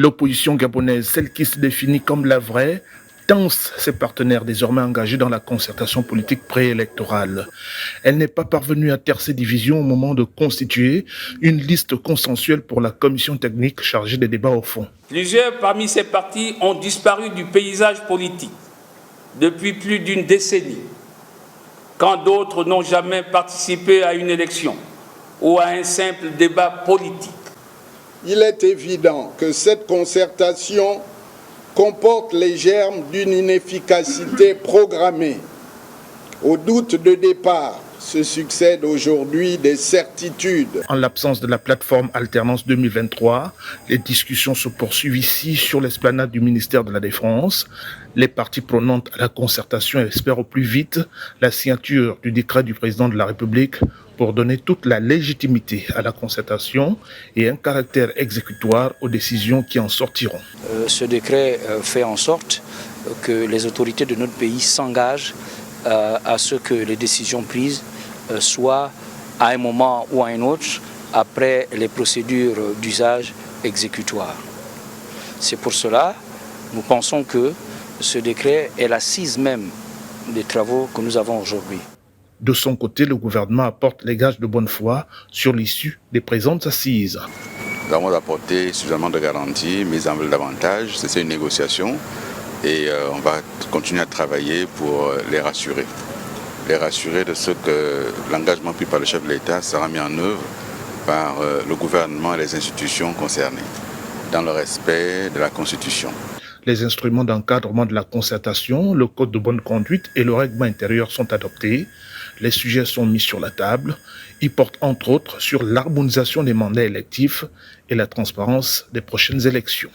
L'opposition gabonaise, celle qui se définit comme la vraie, tense ses partenaires désormais engagés dans la concertation politique préélectorale. Elle n'est pas parvenue à taire ses divisions au moment de constituer une liste consensuelle pour la commission technique chargée des débats au fond. Plusieurs parmi ces partis ont disparu du paysage politique depuis plus d'une décennie, quand d'autres n'ont jamais participé à une élection ou à un simple débat politique. Il est évident que cette concertation comporte les germes d'une inefficacité programmée. Aux doutes de départ se succèdent aujourd'hui des certitudes. En l'absence de la plateforme Alternance 2023, les discussions se poursuivent ici sur l'esplanade du ministère de la Défense. Les parties prenantes à la concertation espèrent au plus vite la signature du décret du président de la République pour donner toute la légitimité à la concertation et un caractère exécutoire aux décisions qui en sortiront. Ce décret fait en sorte que les autorités de notre pays s'engagent à ce que les décisions prises soient à un moment ou à un autre après les procédures d'usage exécutoire. C'est pour cela que nous pensons que ce décret est l'assise même des travaux que nous avons aujourd'hui. De son côté, le gouvernement apporte les gages de bonne foi sur l'issue des présentes assises. Nous avons apporté suffisamment de garanties, mais en veulent davantage. C'est une négociation et on va continuer à travailler pour les rassurer. Les rassurer de ce que l'engagement pris par le chef de l'État sera mis en œuvre par le gouvernement et les institutions concernées, dans le respect de la Constitution. Les instruments d'encadrement de la concertation, le code de bonne conduite et le règlement intérieur sont adoptés. Les sujets sont mis sur la table. Ils portent entre autres sur l'harmonisation des mandats électifs et la transparence des prochaines élections.